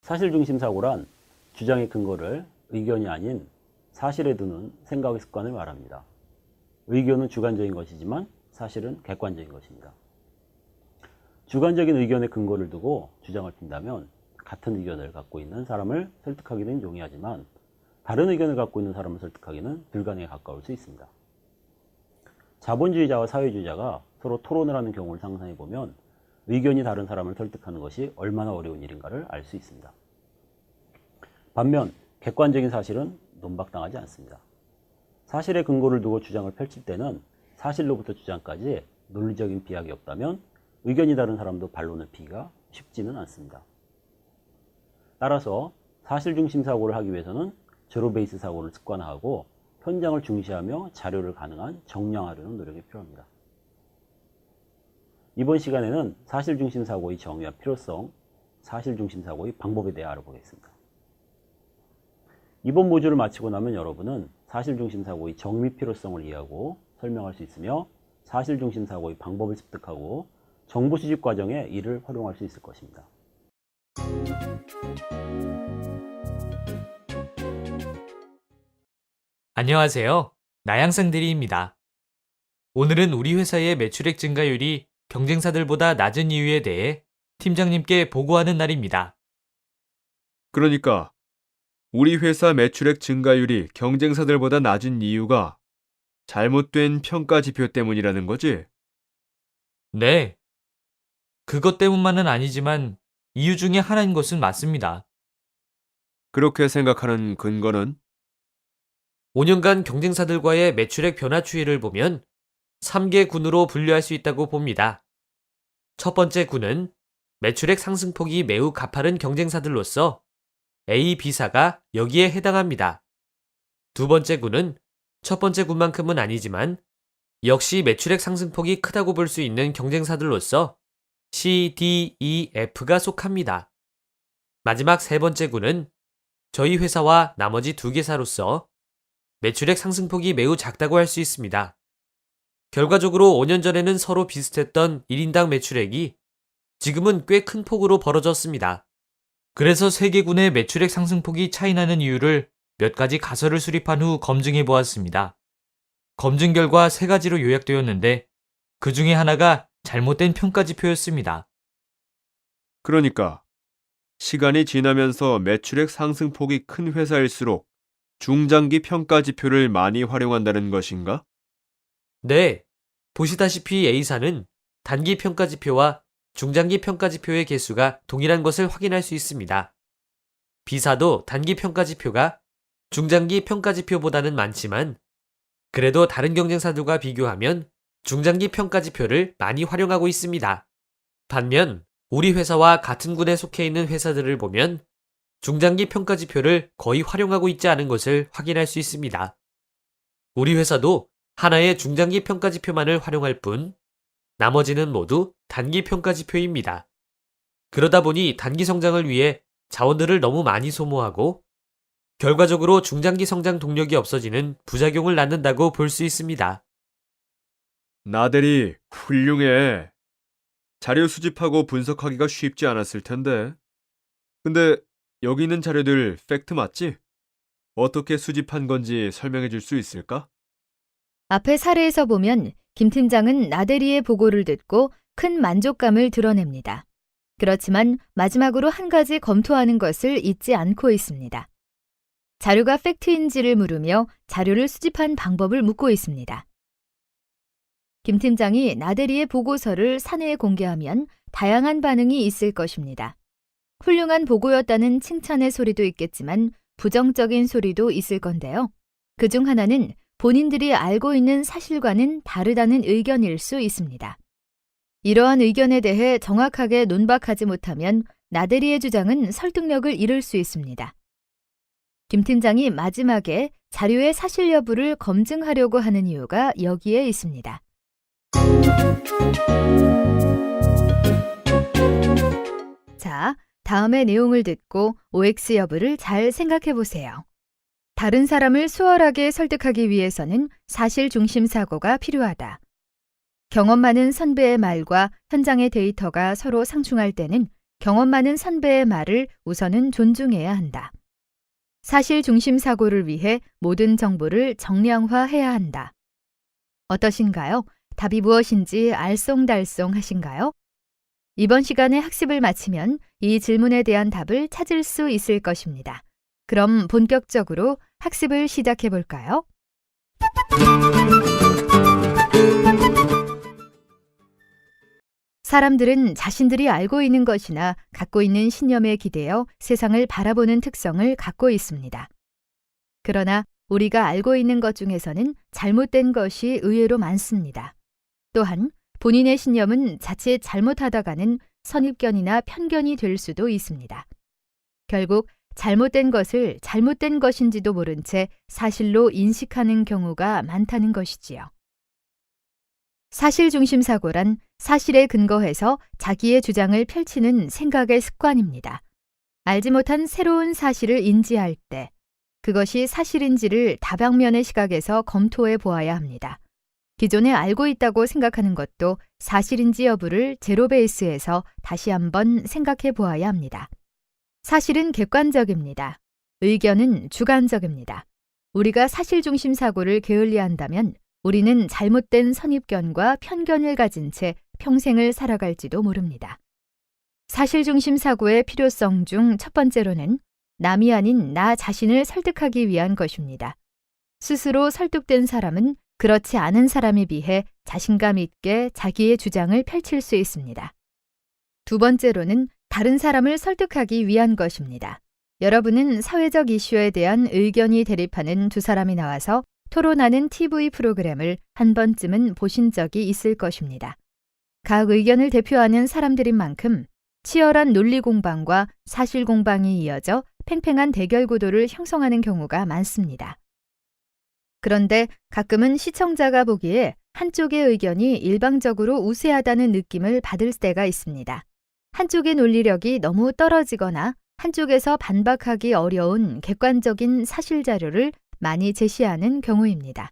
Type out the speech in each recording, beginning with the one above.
사실중심 사고란 주장의 근거를 의견이 아닌 사실에 두는 생각의 습관을 말합니다. 의견은 주관적인 것이지만 사실은 객관적인 것입니다. 주관적인 의견의 근거를 두고 주장을 핀다면 같은 의견을 갖고 있는 사람을 설득하기는 용이하지만 다른 의견을 갖고 있는 사람을 설득하기는 불가능에 가까울 수 있습니다. 자본주의자와 사회주의자가 서로 토론을 하는 경우를 상상해 보면 의견이 다른 사람을 설득하는 것이 얼마나 어려운 일인가를 알 수 있습니다. 반면 객관적인 사실은 논박당하지 않습니다. 사실의 근거를 두고 주장을 펼칠 때는 사실로부터 주장까지 논리적인 비약이 없다면 의견이 다른 사람도 반론을 피기가 쉽지는 않습니다. 따라서 사실중심 사고를 하기 위해서는 제로베이스 사고를 습관화하고 현장을 중시하며 자료를 가능한 정량하려는 노력이 필요합니다. 이번 시간에는 사실중심 사고의 정의와 필요성, 사실중심 사고의 방법에 대해 알아보겠습니다. 이번 모듈을 마치고 나면 여러분은 사실중심 사고의 정의 필요성을 이해하고 설명할 수 있으며 사실중심 사고의 방법을 습득하고 정보 수집 과정에 이를 활용할 수 있을 것입니다. 안녕하세요. 나양상 대리입니다. 오늘은 우리 회사의 매출액 증가율이 경쟁사들보다 낮은 이유에 대해 팀장님께 보고하는 날입니다. 그러니까 우리 회사 매출액 증가율이 경쟁사들보다 낮은 이유가 잘못된 평가 지표 때문이라는 거지? 네. 그것 때문만은 아니지만 이유 중에 하나인 것은 맞습니다. 그렇게 생각하는 근거는? 5년간 경쟁사들과의 매출액 변화 추이를 보면 3개 군으로 분류할 수 있다고 봅니다. 첫 번째 군은 매출액 상승폭이 매우 가파른 경쟁사들로서 A, B사가 여기에 해당합니다. 두 번째 군은 첫 번째 군만큼은 아니지만 역시 매출액 상승폭이 크다고 볼 수 있는 경쟁사들로서 C, D, E, F가 속합니다. 마지막 세 번째 군은 저희 회사와 나머지 두 개사로서 매출액 상승폭이 매우 작다고 할 수 있습니다. 결과적으로 5년 전에는 서로 비슷했던 1인당 매출액이 지금은 꽤 큰 폭으로 벌어졌습니다. 그래서 세 개 군의 매출액 상승폭이 차이나는 이유를 몇 가지 가설을 수립한 후 검증해 보았습니다. 검증 결과 세 가지로 요약되었는데 그 중에 하나가 잘못된 평가 지표였습니다. 그러니까 시간이 지나면서 매출액 상승폭이 큰 회사일수록 중장기 평가 지표를 많이 활용한다는 것인가? 네, 보시다시피 A사는 단기 평가 지표와 중장기 평가 지표의 개수가 동일한 것을 확인할 수 있습니다. B사도 단기 평가 지표가 중장기 평가 지표보다는 많지만 그래도 다른 경쟁사들과 비교하면 중장기 평가 지표를 많이 활용하고 있습니다. 반면 우리 회사와 같은 군에 속해 있는 회사들을 보면 중장기 평가 지표를 거의 활용하고 있지 않은 것을 확인할 수 있습니다. 우리 회사도 하나의 중장기 평가 지표만을 활용할 뿐 나머지는 모두 단기 평가 지표입니다. 그러다 보니 단기 성장을 위해 자원들을 너무 많이 소모하고 결과적으로 중장기 성장 동력이 없어지는 부작용을 낳는다고 볼 수 있습니다. 나대리 훌륭해. 자료 수집하고 분석하기가 쉽지 않았을 텐데. 근데 여기 있는 자료들 팩트 맞지? 어떻게 수집한 건지 설명해 줄 수 있을까? 앞의 사례에서 보면 김 팀장은 나대리의 보고를 듣고 큰 만족감을 드러냅니다. 그렇지만 마지막으로 한 가지 검토하는 것을 잊지 않고 있습니다. 자료가 팩트인지를 물으며 자료를 수집한 방법을 묻고 있습니다. 김 팀장이 나대리의 보고서를 사내에 공개하면 다양한 반응이 있을 것입니다. 훌륭한 보고였다는 칭찬의 소리도 있겠지만 부정적인 소리도 있을 건데요. 그중 하나는 본인들이 알고 있는 사실과는 다르다는 의견일 수 있습니다. 이러한 의견에 대해 정확하게 논박하지 못하면 나대리의 주장은 설득력을 잃을 수 있습니다. 김 팀장이 마지막에 자료의 사실 여부를 검증하려고 하는 이유가 여기에 있습니다. 자, 다음의 내용을 듣고 OX 여부를 잘 생각해 보세요. 다른 사람을 수월하게 설득하기 위해서는 사실 중심 사고가 필요하다. 경험 많은 선배의 말과 현장의 데이터가 서로 상충할 때는 경험 많은 선배의 말을 우선은 존중해야 한다. 사실 중심 사고를 위해 모든 정보를 정량화해야 한다. 어떠신가요? 답이 무엇인지 알쏭달쏭 하신가요? 이번 시간에 학습을 마치면 이 질문에 대한 답을 찾을 수 있을 것입니다. 그럼 본격적으로 학습을 시작해 볼까요? 사람들은 자신들이 알고 있는 것이나 갖고 있는 신념에 기대어 세상을 바라보는 특성을 갖고 있습니다. 그러나 우리가 알고 있는 것 중에서는 잘못된 것이 의외로 많습니다. 또한 본인의 신념은 자칫 잘못하다가는 선입견이나 편견이 될 수도 있습니다. 결국 잘못된 것을 잘못된 것인지도 모른 채 사실로 인식하는 경우가 많다는 것이지요. 사실 중심 사고란 사실에 근거해서 자기의 주장을 펼치는 생각의 습관입니다. 알지 못한 새로운 사실을 인지할 때 그것이 사실인지를 다방면의 시각에서 검토해 보아야 합니다. 기존에 알고 있다고 생각하는 것도 사실인지 여부를 제로 베이스에서 다시 한번 생각해 보아야 합니다. 사실은 객관적입니다. 의견은 주관적입니다. 우리가 사실 중심 사고를 게을리한다면 우리는 잘못된 선입견과 편견을 가진 채 평생을 살아갈지도 모릅니다. 사실 중심 사고의 필요성 중 첫 번째로는 남이 아닌 나 자신을 설득하기 위한 것입니다. 스스로 설득된 사람은 그렇지 않은 사람에 비해 자신감 있게 자기의 주장을 펼칠 수 있습니다. 두 번째로는 다른 사람을 설득하기 위한 것입니다. 여러분은 사회적 이슈에 대한 의견이 대립하는 두 사람이 나와서 토론하는 TV 프로그램을 한 번쯤은 보신 적이 있을 것입니다. 각 의견을 대표하는 사람들인 만큼 치열한 논리 공방과 사실 공방이 이어져 팽팽한 대결 구도를 형성하는 경우가 많습니다. 그런데 가끔은 시청자가 보기에 한쪽의 의견이 일방적으로 우세하다는 느낌을 받을 때가 있습니다. 한쪽의 논리력이 너무 떨어지거나 한쪽에서 반박하기 어려운 객관적인 사실 자료를 많이 제시하는 경우입니다.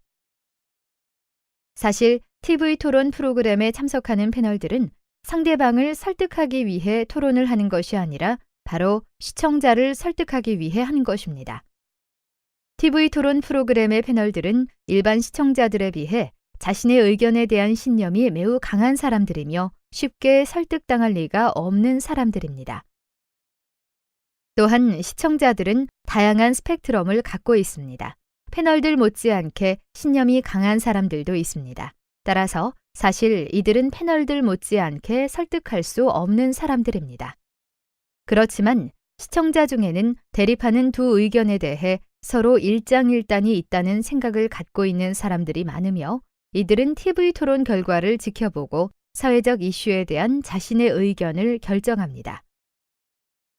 사실 TV 토론 프로그램에 참석하는 패널들은 상대방을 설득하기 위해 토론을 하는 것이 아니라 바로 시청자를 설득하기 위해 하는 것입니다. TV 토론 프로그램의 패널들은 일반 시청자들에 비해 자신의 의견에 대한 신념이 매우 강한 사람들이며 쉽게 설득당할 리가 없는 사람들입니다. 또한 시청자들은 다양한 스펙트럼을 갖고 있습니다. 패널들 못지않게 신념이 강한 사람들도 있습니다. 따라서 사실 이들은 패널들 못지않게 설득할 수 없는 사람들입니다. 그렇지만 시청자 중에는 대립하는 두 의견에 대해 서로 일장일단이 있다는 생각을 갖고 있는 사람들이 많으며 이들은 TV 토론 결과를 지켜보고 사회적 이슈에 대한 자신의 의견을 결정합니다.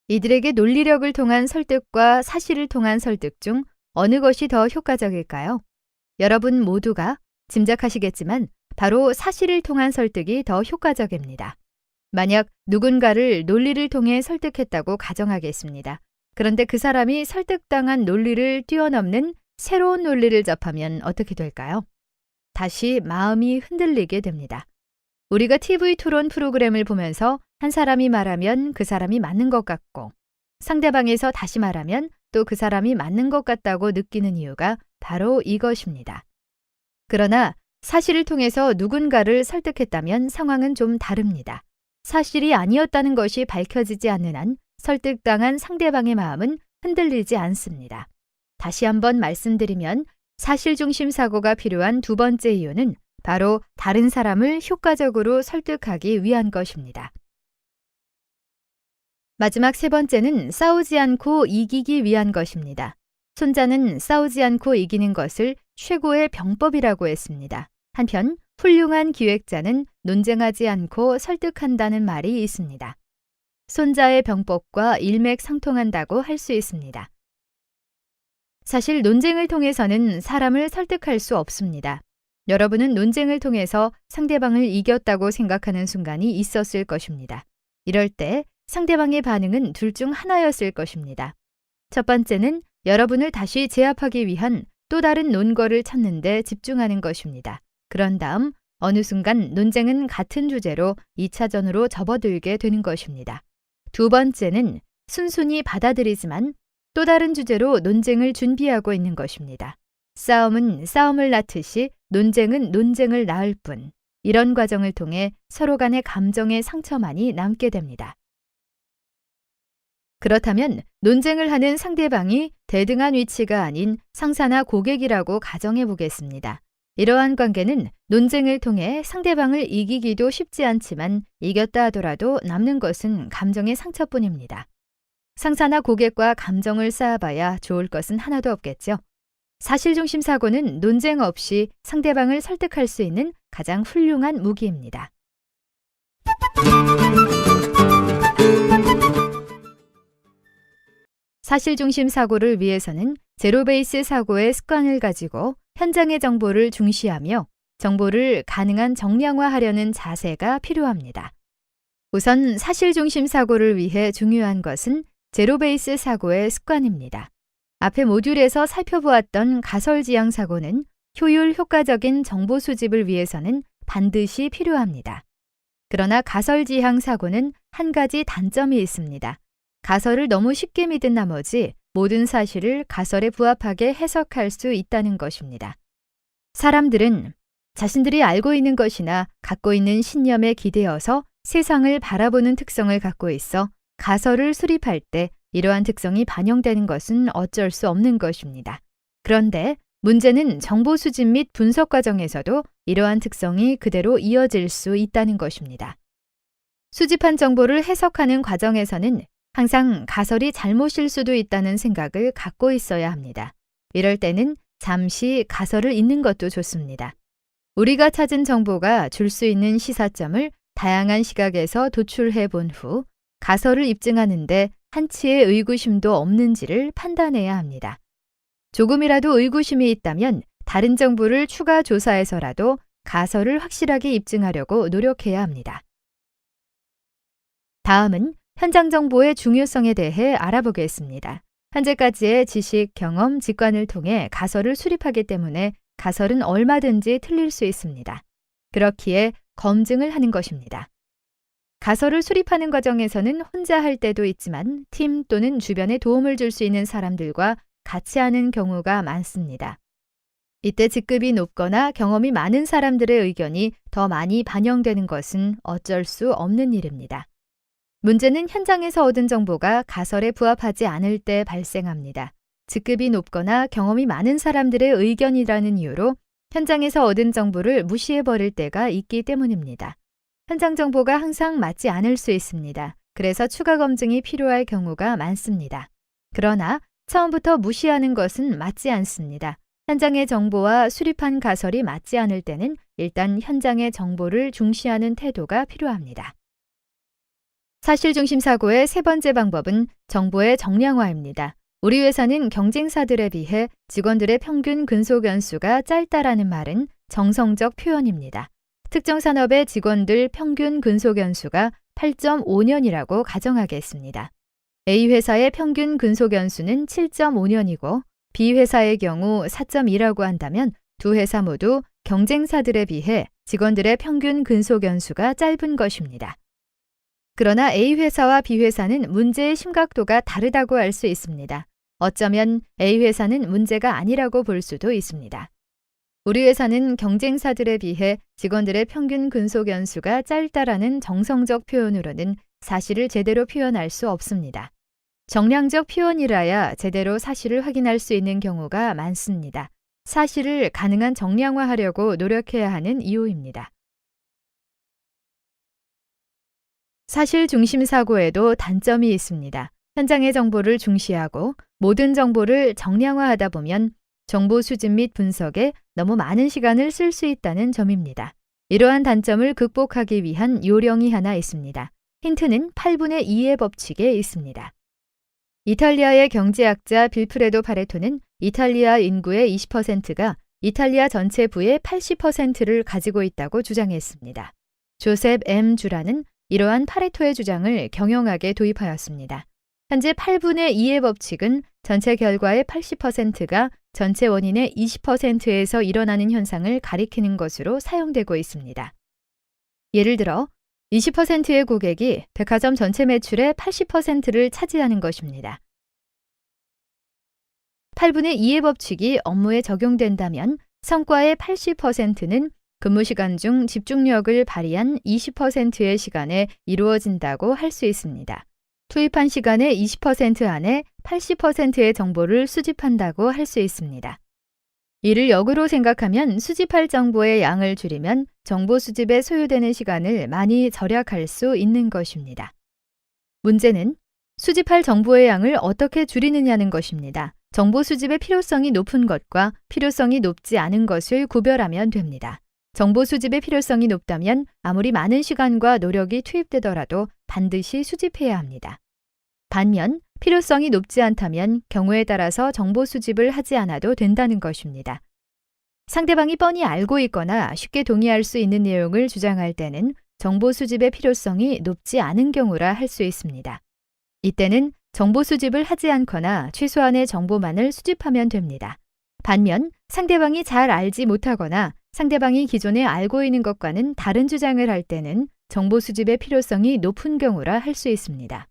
이들에게 논리력을 통한 설득과 사실을 통한 설득 중 어느 것이 더 효과적일까요? 여러분 모두가 짐작하시겠지만 바로 사실을 통한 설득이 더 효과적입니다. 만약 누군가를 논리를 통해 설득했다고 가정하겠습니다. 그런데 그 사람이 설득당한 논리를 뛰어넘는 새로운 논리를 접하면 어떻게 될까요? 다시 마음이 흔들리게 됩니다. 우리가 TV 토론 프로그램을 보면서 한 사람이 말하면 그 사람이 맞는 것 같고 상대방에서 다시 말하면 또 그 사람이 맞는 것 같다고 느끼는 이유가 바로 이것입니다. 그러나 사실을 통해서 누군가를 설득했다면 상황은 좀 다릅니다. 사실이 아니었다는 것이 밝혀지지 않는 한 설득당한 상대방의 마음은 흔들리지 않습니다. 다시 한번 말씀드리면 사실 중심 사고가 필요한 두 번째 이유는 바로 다른 사람을 효과적으로 설득하기 위한 것입니다. 마지막 세 번째는 싸우지 않고 이기기 위한 것입니다. 손자는 싸우지 않고 이기는 것을 최고의 병법이라고 했습니다. 한편 훌륭한 기획자는 논쟁하지 않고 설득한다는 말이 있습니다. 손자의 병법과 일맥상통한다고 할 수 있습니다. 사실 논쟁을 통해서는 사람을 설득할 수 없습니다. 여러분은 논쟁을 통해서 상대방을 이겼다고 생각하는 순간이 있었을 것입니다. 이럴 때 상대방의 반응은 둘 중 하나였을 것입니다. 첫 번째는 여러분을 다시 제압하기 위한 또 다른 논거를 찾는 데 집중하는 것입니다. 그런 다음 어느 순간 논쟁은 같은 주제로 2차전으로 접어들게 되는 것입니다. 두 번째는 순순히 받아들이지만 또 다른 주제로 논쟁을 준비하고 있는 것입니다. 싸움은 싸움을 낳듯이 논쟁은 논쟁을 낳을 뿐 이런 과정을 통해 서로 간의 감정의 상처만이 남게 됩니다. 그렇다면 논쟁을 하는 상대방이 대등한 위치가 아닌 상사나 고객이라고 가정해 보겠습니다. 이러한 관계는 논쟁을 통해 상대방을 이기기도 쉽지 않지만 이겼다 하더라도 남는 것은 감정의 상처뿐입니다. 상사나 고객과 감정을 쌓아봐야 좋을 것은 하나도 없겠죠. 사실중심 사고는 논쟁 없이 상대방을 설득할 수 있는 가장 훌륭한 무기입니다. 사실중심 사고를 위해서는 제로베이스 사고의 습관을 가지고 현장의 정보를 중시하며 정보를 가능한 정량화하려는 자세가 필요합니다. 우선 사실중심 사고를 위해 중요한 것은 제로베이스 사고의 습관입니다. 앞의 모듈에서 살펴보았던 가설지향 사고는 효율 효과적인 정보 수집을 위해서는 반드시 필요합니다. 그러나 가설지향 사고는 한 가지 단점이 있습니다. 가설을 너무 쉽게 믿은 나머지 모든 사실을 가설에 부합하게 해석할 수 있다는 것입니다. 사람들은 자신들이 알고 있는 것이나 갖고 있는 신념에 기대어서 세상을 바라보는 특성을 갖고 있어 가설을 수립할 때 이러한 특성이 반영되는 것은 어쩔 수 없는 것입니다. 그런데 문제는 정보 수집 및 분석 과정에서도 이러한 특성이 그대로 이어질 수 있다는 것입니다. 수집한 정보를 해석하는 과정에서는 항상 가설이 잘못일 수도 있다는 생각을 갖고 있어야 합니다. 이럴 때는 잠시 가설을 읽는 것도 좋습니다. 우리가 찾은 정보가 줄 수 있는 시사점을 다양한 시각에서 도출해 본 후 가설을 입증하는데 한치의 의구심도 없는지를 판단해야 합니다. 조금이라도 의구심이 있다면 다른 정보를 추가 조사해서라도 가설을 확실하게 입증하려고 노력해야 합니다. 다음은 현장 정보의 중요성에 대해 알아보겠습니다. 현재까지의 지식, 경험, 직관을 통해 가설을 수립하기 때문에 가설은 얼마든지 틀릴 수 있습니다. 그렇기에 검증을 하는 것입니다. 가설을 수립하는 과정에서는 혼자 할 때도 있지만 팀 또는 주변에 도움을 줄 수 있는 사람들과 같이 하는 경우가 많습니다. 이때 직급이 높거나 경험이 많은 사람들의 의견이 더 많이 반영되는 것은 어쩔 수 없는 일입니다. 문제는 현장에서 얻은 정보가 가설에 부합하지 않을 때 발생합니다. 직급이 높거나 경험이 많은 사람들의 의견이라는 이유로 현장에서 얻은 정보를 무시해버릴 때가 있기 때문입니다. 현장 정보가 항상 맞지 않을 수 있습니다. 그래서 추가 검증이 필요할 경우가 많습니다. 그러나 처음부터 무시하는 것은 맞지 않습니다. 현장의 정보와 수립한 가설이 맞지 않을 때는 일단 현장의 정보를 중시하는 태도가 필요합니다. 사실중심 사고의 세 번째 방법은 정보의 정량화입니다. 우리 회사는 경쟁사들에 비해 직원들의 평균 근속 연수가 짧다라는 말은 정성적 표현입니다. 특정 산업의 직원들 평균 근속 연수가 8.5년이라고 가정하겠습니다. A 회사의 평균 근속 연수는 7.5년이고 B 회사의 경우 4.2라고 한다면 두 회사 모두 경쟁사들에 비해 직원들의 평균 근속 연수가 짧은 것입니다. 그러나 A 회사와 B 회사는 문제의 심각도가 다르다고 할 수 있습니다. 어쩌면 A 회사는 문제가 아니라고 볼 수도 있습니다. 우리 회사는 경쟁사들에 비해 직원들의 평균 근속 연수가 짧다라는 정성적 표현으로는 사실을 제대로 표현할 수 없습니다. 정량적 표현이라야 제대로 사실을 확인할 수 있는 경우가 많습니다. 사실을 가능한 정량화하려고 노력해야 하는 이유입니다. 사실 중심 사고에도 단점이 있습니다. 현장의 정보를 중시하고 모든 정보를 정량화하다 보면 정보 수집 및 분석에 너무 많은 시간을 쓸 수 있다는 점입니다. 이러한 단점을 극복하기 위한 요령이 하나 있습니다. 힌트는 8분의 2의 법칙에 있습니다. 이탈리아의 경제학자 빌프레도 파레토는 이탈리아 인구의 20%가 이탈리아 전체 부의 80%를 가지고 있다고 주장했습니다. 조셉 M. 주라는 이러한 파레토의 주장을 경영학에 도입하였습니다. 현재 8분의 2의 법칙은 전체 결과의 80%가 전체 원인의 20%에서 일어나는 현상을 가리키는 것으로 사용되고 있습니다. 예를 들어 20%의 고객이 백화점 전체 매출의 80%를 차지하는 것입니다. 8분의 2의 법칙이 업무에 적용된다면 성과의 80%는 근무 시간 중 집중력을 발휘한 20%의 시간에 이루어진다고 할 수 있습니다. 투입한 시간의 20% 안에 80%의 정보를 수집한다고 할 수 있습니다. 이를 역으로 생각하면 수집할 정보의 양을 줄이면 정보 수집에 소요되는 시간을 많이 절약할 수 있는 것입니다. 문제는 수집할 정보의 양을 어떻게 줄이느냐는 것입니다. 정보 수집의 필요성이 높은 것과 필요성이 높지 않은 것을 구별하면 됩니다. 정보 수집의 필요성이 높다면 아무리 많은 시간과 노력이 투입되더라도 반드시 수집해야 합니다. 반면 필요성이 높지 않다면 경우에 따라서 정보 수집을 하지 않아도 된다는 것입니다. 상대방이 뻔히 알고 있거나 쉽게 동의할 수 있는 내용을 주장할 때는 정보 수집의 필요성이 높지 않은 경우라 할 수 있습니다. 이때는 정보 수집을 하지 않거나 최소한의 정보만을 수집하면 됩니다. 반면 상대방이 잘 알지 못하거나 상대방이 기존에 알고 있는 것과는 다른 주장을 할 때는 정보 수집의 필요성이 높은 경우라 할 수 있습니다.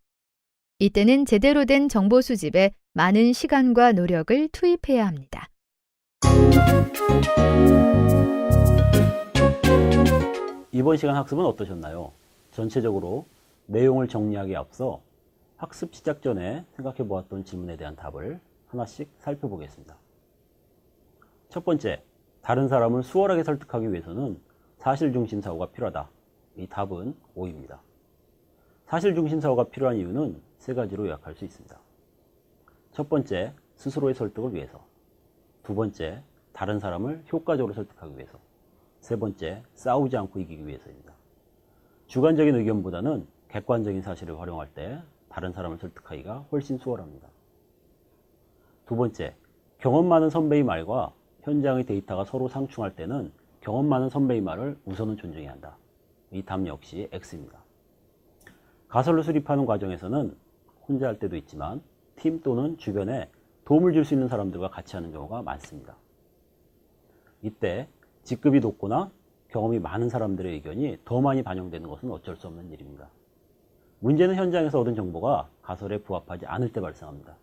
이때는 제대로 된 정보 수집에 많은 시간과 노력을 투입해야 합니다. 이번 시간 학습은 어떠셨나요? 전체적으로 내용을 정리하기에 앞서 학습 시작 전에 생각해 보았던 질문에 대한 답을 하나씩 살펴보겠습니다. 첫 번째, 다른 사람을 수월하게 설득하기 위해서는 사실중심 사고가 필요하다. 이 답은 O입니다. 사실중심 사고가 필요한 이유는 세 가지로 요약할 수 있습니다. 첫 번째, 스스로의 설득을 위해서. 두 번째, 다른 사람을 효과적으로 설득하기 위해서. 세 번째, 싸우지 않고 이기기 위해서입니다. 주관적인 의견보다는 객관적인 사실을 활용할 때 다른 사람을 설득하기가 훨씬 수월합니다. 두 번째, 경험 많은 선배의 말과 현장의 데이터가 서로 상충할 때는 경험 많은 선배의 말을 우선은 존중해야 한다. 이 답 역시 X입니다. 가설을 수립하는 과정에서는 혼자 할 때도 있지만 팀 또는 주변에 도움을 줄 수 있는 사람들과 같이 하는 경우가 많습니다. 이때 직급이 높거나 경험이 많은 사람들의 의견이 더 많이 반영되는 것은 어쩔 수 없는 일입니다. 문제는 현장에서 얻은 정보가 가설에 부합하지 않을 때 발생합니다.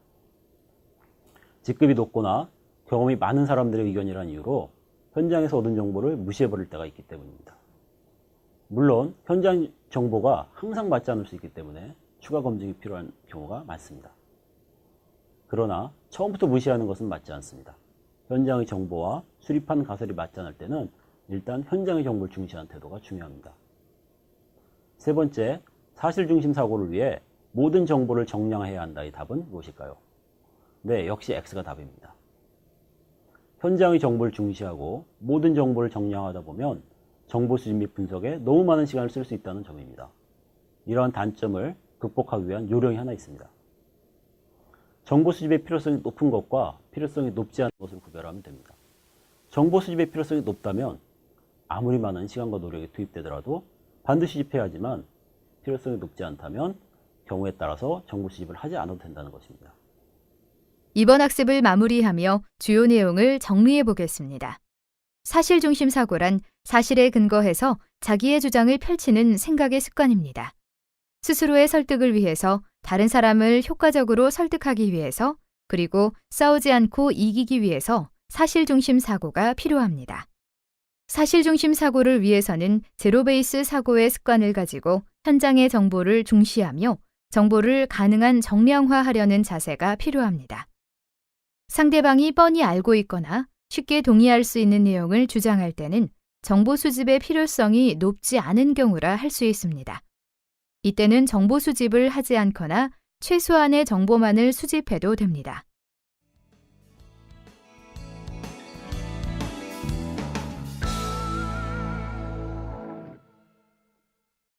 직급이 높거나 경험이 많은 사람들의 의견이라는 이유로 현장에서 얻은 정보를 무시해버릴 때가 있기 때문입니다. 물론 현장 정보가 항상 맞지 않을 수 있기 때문에 추가 검증이 필요한 경우가 많습니다. 그러나 처음부터 무시하는 것은 맞지 않습니다. 현장의 정보와 수립한 가설이 맞지 않을 때는 일단 현장의 정보를 중시하는 태도가 중요합니다. 세 번째, 사실중심 사고를 위해 모든 정보를 정량해야 한다의 답은 무엇일까요? 네, 역시 X가 답입니다. 현장의 정보를 중시하고 모든 정보를 정량하다 보면 정보 수집 및 분석에 너무 많은 시간을 쓸 수 있다는 점입니다. 이러한 단점을 극복하기 위한 요령이 하나 있습니다. 정보 수집의 필요성이 높은 것과 필요성이 높지 않은 것을 구별하면 됩니다. 정보 수집의 필요성이 높다면 아무리 많은 시간과 노력이 투입되더라도 반드시 수집해야 하지만 필요성이 높지 않다면 경우에 따라서 정보 수집을 하지 않아도 된다는 것입니다. 이번 학습을 마무리하며 주요 내용을 정리해 보겠습니다. 사실중심 사고란 사실에 근거해서 자기의 주장을 펼치는 생각의 습관입니다. 스스로의 설득을 위해서, 다른 사람을 효과적으로 설득하기 위해서, 그리고 싸우지 않고 이기기 위해서 사실중심 사고가 필요합니다. 사실중심 사고를 위해서는 제로베이스 사고의 습관을 가지고 현장의 정보를 중시하며 정보를 가능한 정량화하려는 자세가 필요합니다. 상대방이 뻔히 알고 있거나 쉽게 동의할 수 있는 내용을 주장할 때는 정보 수집의 필요성이 높지 않은 경우라 할 수 있습니다. 이때는 정보 수집을 하지 않거나 최소한의 정보만을 수집해도 됩니다.